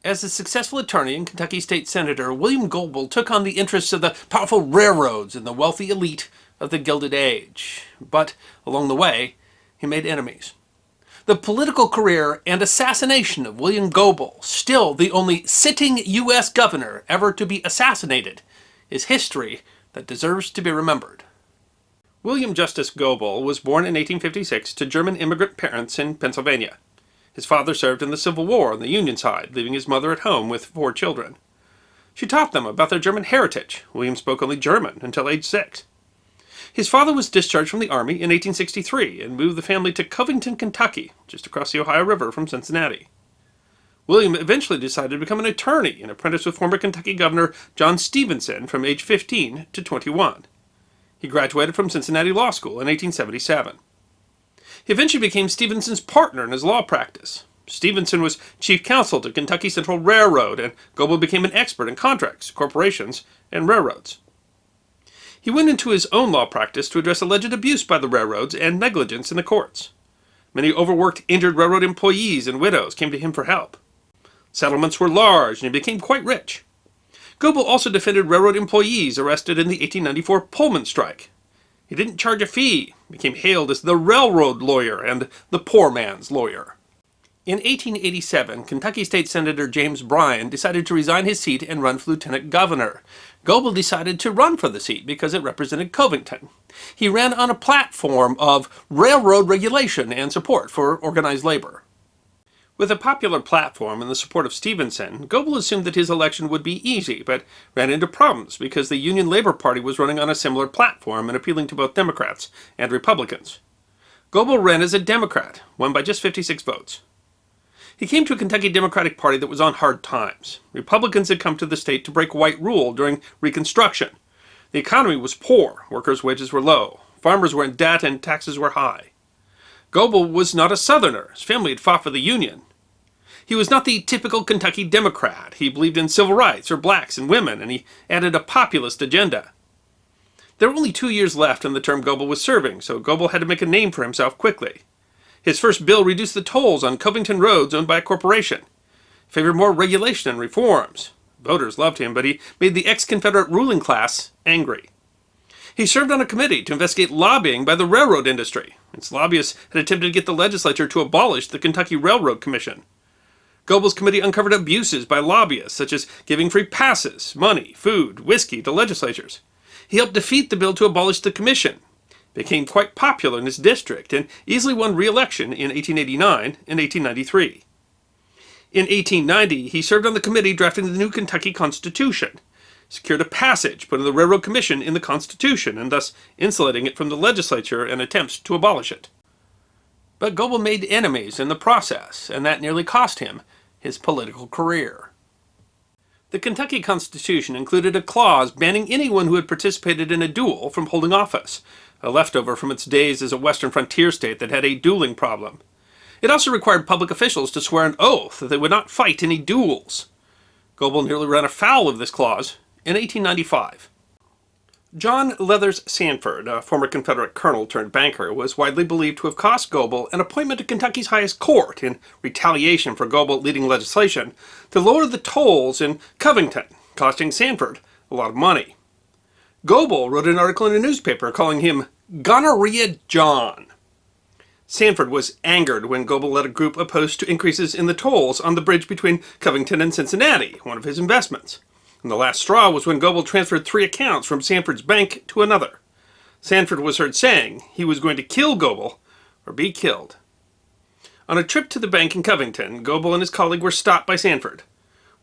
As a successful attorney and Kentucky State Senator, William Goebel took on the interests of the powerful railroads and the wealthy elite of the Gilded Age. But along the way, he made enemies. The political career and assassination of William Goebel, still the only sitting U.S. governor ever to be assassinated, is history that deserves to be remembered. William Justice Goebel was born in 1856 to German immigrant parents in Pennsylvania. His father served in the Civil War on the Union side, leaving his mother at home with 4 children. She taught them about their German heritage. William spoke only German until age 6. His father was discharged from the Army in 1863 and moved the family to Covington, Kentucky, just across the Ohio River from Cincinnati. William eventually decided to become an attorney and apprenticed with former Kentucky Governor John Stevenson from age 15 to 21. He graduated from Cincinnati Law School in 1877. He eventually became Stevenson's partner in his law practice. Stevenson was chief counsel to Kentucky Central Railroad, and Goebel became an expert in contracts, corporations, and railroads. He went into his own law practice to address alleged abuse by the railroads and negligence in the courts. Many overworked, injured railroad employees and widows came to him for help. Settlements were large, and he became quite rich. Goebel also defended railroad employees arrested in the 1894 Pullman strike. He didn't charge a fee, became hailed as the railroad lawyer and the poor man's lawyer. In 1887, Kentucky State Senator James Bryan decided to resign his seat and run for lieutenant governor. Goebel decided to run for the seat because it represented Covington. He ran on a platform of railroad regulation and support for organized labor. With a popular platform and the support of Stevenson, Goebel assumed that his election would be easy, but ran into problems because the Union Labor Party was running on a similar platform and appealing to both Democrats and Republicans. Goebel ran as a Democrat, won by just 56 votes. He came to a Kentucky Democratic Party that was on hard times. Republicans had come to the state to break white rule during Reconstruction. The economy was poor, workers' wages were low, farmers were in debt, and taxes were high. Goebel was not a Southerner. His family had fought for the Union. He was not the typical Kentucky Democrat. He believed in civil rights or blacks and women, and he added a populist agenda. There were only 2 years left in the term Goebel was serving, so Goebel had to make a name for himself quickly. His first bill reduced the tolls on Covington roads owned by a corporation. He favored more regulation and reforms. Voters loved him, but he made the ex-Confederate ruling class angry. He served on a committee to investigate lobbying by the railroad industry. Its lobbyists had attempted to get the legislature to abolish the Kentucky Railroad Commission. Goebel's committee uncovered abuses by lobbyists, such as giving free passes, money, food, whiskey to legislatures. He helped defeat the bill to abolish the commission, became quite popular in his district, and easily won re-election in 1889 and 1893. In 1890, he served on the committee drafting the new Kentucky Constitution, secured a passage putting the Railroad Commission in the Constitution, and thus insulating it from the legislature and attempts to abolish it. But Goebel made enemies in the process, and that nearly cost him his political career. The Kentucky Constitution included a clause banning anyone who had participated in a duel from holding office, a leftover from its days as a western frontier state that had a dueling problem. It also required public officials to swear an oath that they would not fight any duels. Goebel nearly ran afoul of this clause in 1895. John Leathers Sanford, a former Confederate colonel turned banker, was widely believed to have cost Goebel an appointment to Kentucky's highest court in retaliation for Goebel leading legislation to lower the tolls in Covington, costing Sanford a lot of money. Goebel wrote an article in a newspaper calling him Gonorrhea John. Sanford was angered when Goebel led a group opposed to increases in the tolls on the bridge between Covington and Cincinnati, one of his investments. And the last straw was when Goebel transferred 3 accounts from Sanford's bank to another. Sanford was heard saying he was going to kill Goebel or be killed. On a trip to the bank in Covington, Goebel and his colleague were stopped by Sanford.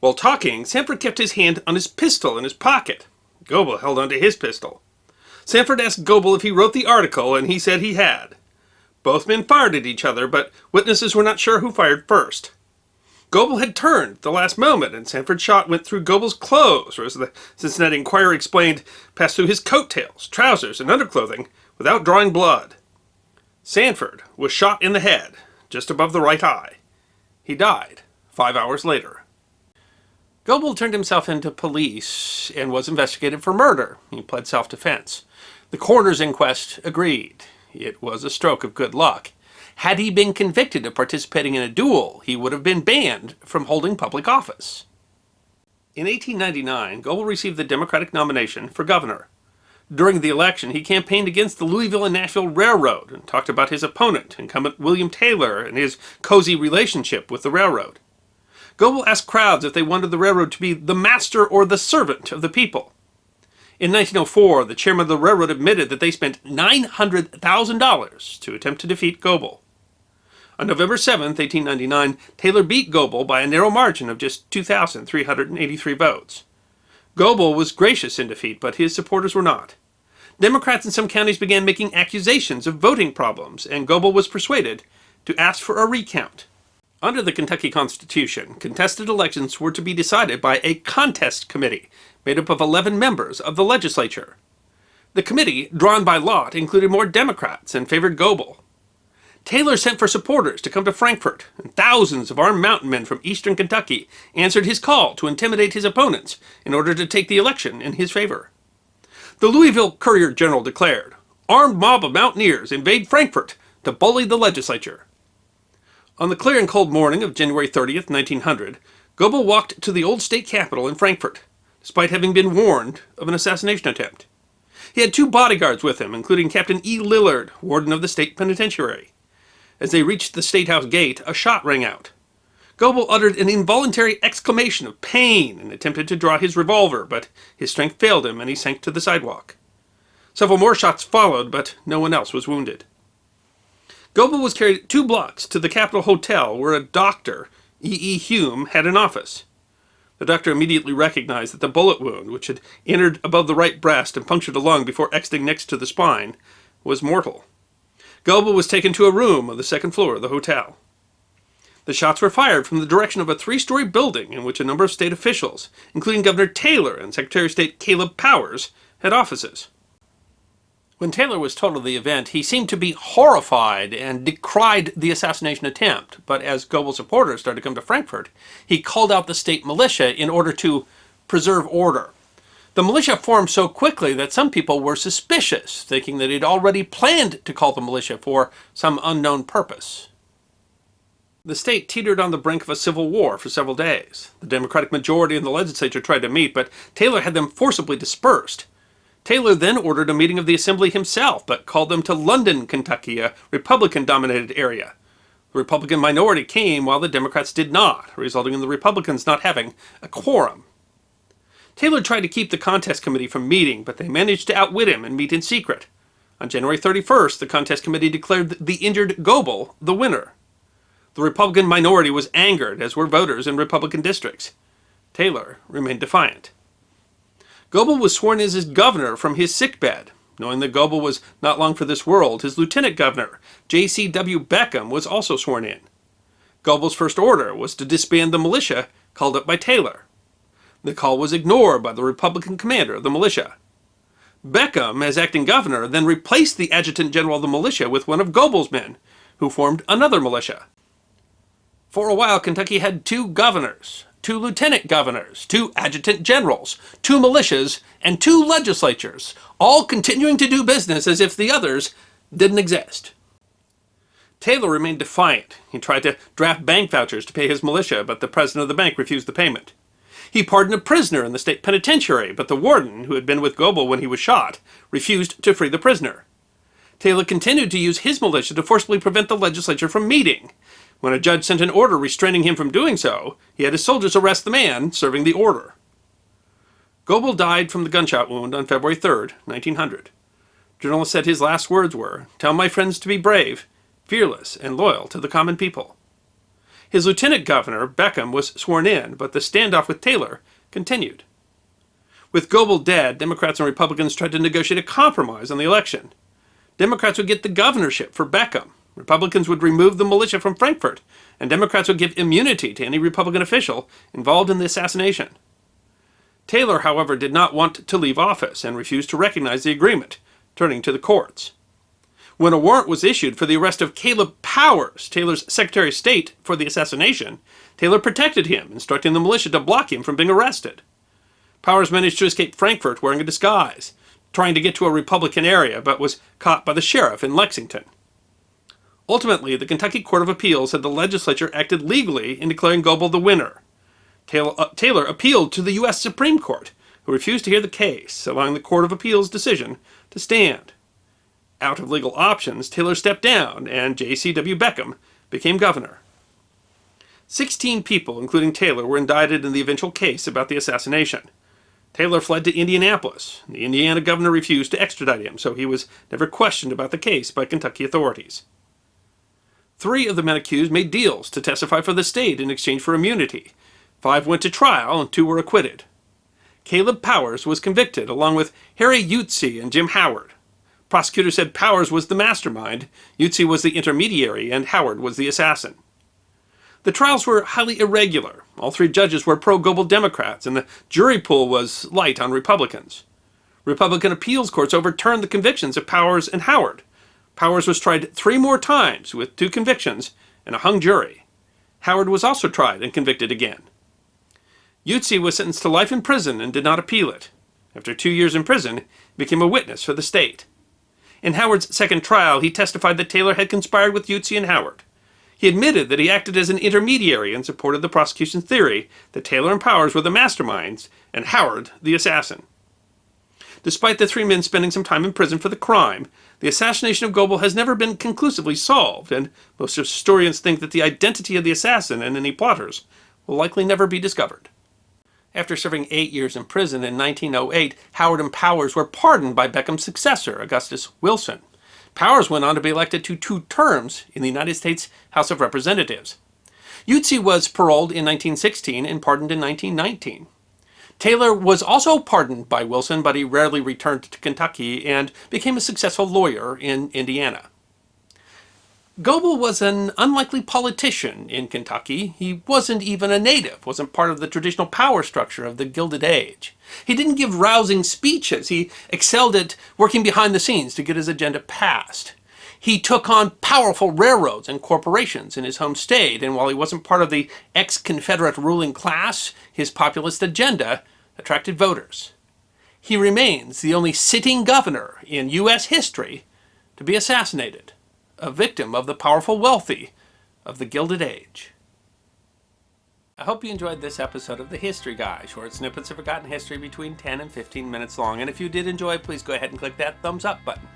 While talking, Sanford kept his hand on his pistol in his pocket. Goebel held onto his pistol. Sanford asked Goebel if he wrote the article, and he said he had. Both men fired at each other, but witnesses were not sure who fired first. Goebel had turned at the last moment, and Sanford's shot went through Goebel's clothes, or as the Cincinnati Enquirer explained, passed through his coattails, trousers, and underclothing without drawing blood. Sanford was shot in the head, just above the right eye. He died 5 hours later. Goebel turned himself into police and was investigated for murder. He pled self-defense. The coroner's inquest agreed. It was a stroke of good luck. had he been convicted of participating in a duel, he would have been banned from holding public office. In 1899, Goebel received the Democratic nomination for governor. During the election, he campaigned against the Louisville and Nashville Railroad and talked about his opponent, incumbent William Taylor, and his cozy relationship with the railroad. Goebel asked crowds if they wanted the railroad to be the master or the servant of the people. In 1904, the chairman of the railroad admitted that they spent $900,000 to attempt to defeat Goebel. On November 7, 1899, Taylor beat Goebel by a narrow margin of just 2,383 votes. Goebel was gracious in defeat, but his supporters were not. Democrats in some counties began making accusations of voting problems, and Goebel was persuaded to ask for a recount. Under the Kentucky Constitution, contested elections were to be decided by a contest committee made up of 11 members of the legislature. The committee, drawn by lot, included more Democrats and favored Goebel. Taylor sent for supporters to come to Frankfort, and thousands of armed mountain men from eastern Kentucky answered his call to intimidate his opponents in order to take the election in his favor. The Louisville Courier-Journal declared, "Armed mob of mountaineers invade Frankfort to bully the legislature." On the clear and cold morning of January 30th, 1900, Goebel walked to the old state capitol in Frankfort, despite having been warned of an assassination attempt. He had 2 bodyguards with him, including Captain E. Lillard, warden of the state penitentiary. As they reached the State House gate, a shot rang out. Goebel uttered an involuntary exclamation of pain and attempted to draw his revolver, but his strength failed him and he sank to the sidewalk. Several more shots followed, but no one else was wounded. Goebel was carried 2 blocks to the Capitol Hotel, where a doctor, E. Hume, had an office. The doctor immediately recognized that the bullet wound, which had entered above the right breast and punctured a lung before exiting next to the spine, was mortal. Goebel was taken to a room on the 2nd floor of the hotel. The shots were fired from the direction of a 3-story building in which a number of state officials, including Governor Taylor and Secretary of State Caleb Powers, had offices. When Taylor was told of the event, he seemed to be horrified and decried the assassination attempt, but as Goebel's supporters started to come to Frankfurt, he called out the state militia in order to preserve order. The militia formed so quickly that some people were suspicious, thinking that he'd already planned to call the militia for some unknown purpose. The state teetered on the brink of a civil war for several days. The Democratic majority in the legislature tried to meet, but Taylor had them forcibly dispersed. Taylor then ordered a meeting of the Assembly himself, but called them to London, Kentucky, a Republican-dominated area. The Republican minority came while the Democrats did not, resulting in the Republicans not having a quorum. Taylor tried to keep the contest committee from meeting, but they managed to outwit him and meet in secret. On January 31st, the contest committee declared the injured Goebel the winner. The Republican minority was angered, as were voters in Republican districts. Taylor remained defiant. Goebel was sworn in as governor from his sickbed. Knowing that Goebel was not long for this world, his lieutenant governor, J.C.W. Beckham, was also sworn in. Goebel's first order was to disband the militia called up by Taylor. The call was ignored by the Republican commander of the militia. Beckham, as acting governor, then replaced the adjutant general of the militia with one of Goebel's men, who formed another militia. For a while, Kentucky had 2 governors, 2 lieutenant governors, 2 adjutant generals, 2 militias, and 2 legislatures, all continuing to do business as if the others didn't exist. Taylor remained defiant. He tried to draft bank vouchers to pay his militia, but the president of the bank refused the payment. He pardoned a prisoner in the state penitentiary, but the warden, who had been with Goebel when he was shot, refused to free the prisoner. Taylor continued to use his militia to forcibly prevent the legislature from meeting. When a judge sent an order restraining him from doing so, he had his soldiers arrest the man serving the order. Goebel died from the gunshot wound on February 3, 1900. Journalists said his last words were, "Tell my friends to be brave, fearless, and loyal to the common people." His lieutenant governor, Beckham, was sworn in, but the standoff with Taylor continued. With Goebel dead, Democrats and Republicans tried to negotiate a compromise on the election. Democrats would get the governorship for Beckham. Republicans would remove the militia from Frankfurt, and Democrats would give immunity to any Republican official involved in the assassination. Taylor, however, did not want to leave office and refused to recognize the agreement, turning to the courts. When a warrant was issued for the arrest of Caleb Powers, Taylor's Secretary of State for the assassination, Taylor protected him, instructing the militia to block him from being arrested. Powers managed to escape Frankfurt wearing a disguise, trying to get to a Republican area, but was caught by the sheriff in Lexington. Ultimately, the Kentucky Court of Appeals said the legislature acted legally in declaring Goebel the winner. Taylor appealed to the U.S. Supreme Court, who refused to hear the case, allowing the Court of Appeals' decision to stand. Out of legal options, Taylor stepped down, and J.C.W. Beckham became governor. 16 people, including Taylor, were indicted in the eventual case about the assassination. Taylor fled to Indianapolis. The Indiana governor refused to extradite him, so he was never questioned about the case by Kentucky authorities. 3 of the men accused made deals to testify for the state in exchange for immunity. 5 went to trial, and 2 were acquitted. Caleb Powers was convicted, along with Harry Utze and Jim Howard. Prosecutors said Powers was the mastermind, Utze was the intermediary, and Howard was the assassin. The trials were highly irregular. All 3 judges were pro-Goebel Democrats, and the jury pool was light on Republicans. Republican appeals courts overturned the convictions of Powers and Howard. Powers was tried 3 more times with 2 convictions and a hung jury. Howard was also tried and convicted again. Utze was sentenced to life in prison and did not appeal it. After 2 years in prison, he became a witness for the state. In Howard's second trial, he testified that Taylor had conspired with Utze and Howard. He admitted that he acted as an intermediary and supported the prosecution's theory that Taylor and Powers were the masterminds and Howard the assassin. Despite the 3 men spending some time in prison for the crime, the assassination of Goebel has never been conclusively solved, and most historians think that the identity of the assassin and any plotters will likely never be discovered. After serving 8 years in prison in 1908, Howard and Powers were pardoned by Beckham's successor, Augustus Wilson. Powers went on to be elected to 2 terms in the United States House of Representatives. Utze was paroled in 1916 and pardoned in 1919. Taylor was also pardoned by Wilson, but he rarely returned to Kentucky and became a successful lawyer in Indiana. Goebel was an unlikely politician in Kentucky. He wasn't even a native, wasn't part of the traditional power structure of the Gilded Age. He didn't give rousing speeches. He excelled at working behind the scenes to get his agenda passed. He took on powerful railroads and corporations in his home state, and while he wasn't part of the ex-Confederate ruling class, his populist agenda attracted voters. He remains the only sitting governor in U.S. history to be assassinated, a victim of the powerful wealthy of the Gilded Age. I hope you enjoyed this episode of The History Guy, short snippets of forgotten history between 10 and 15 minutes long. And if you did enjoy, please go ahead and click that thumbs up button.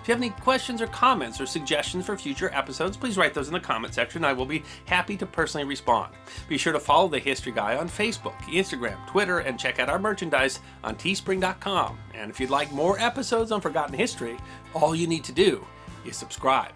If you have any questions or comments or suggestions for future episodes, please write those in the comment section. I will be happy to personally respond. Be sure to follow The History Guy on Facebook, Instagram, Twitter, and check out our merchandise on teespring.com. And if you'd like more episodes on forgotten history, all you need to do is subscribe.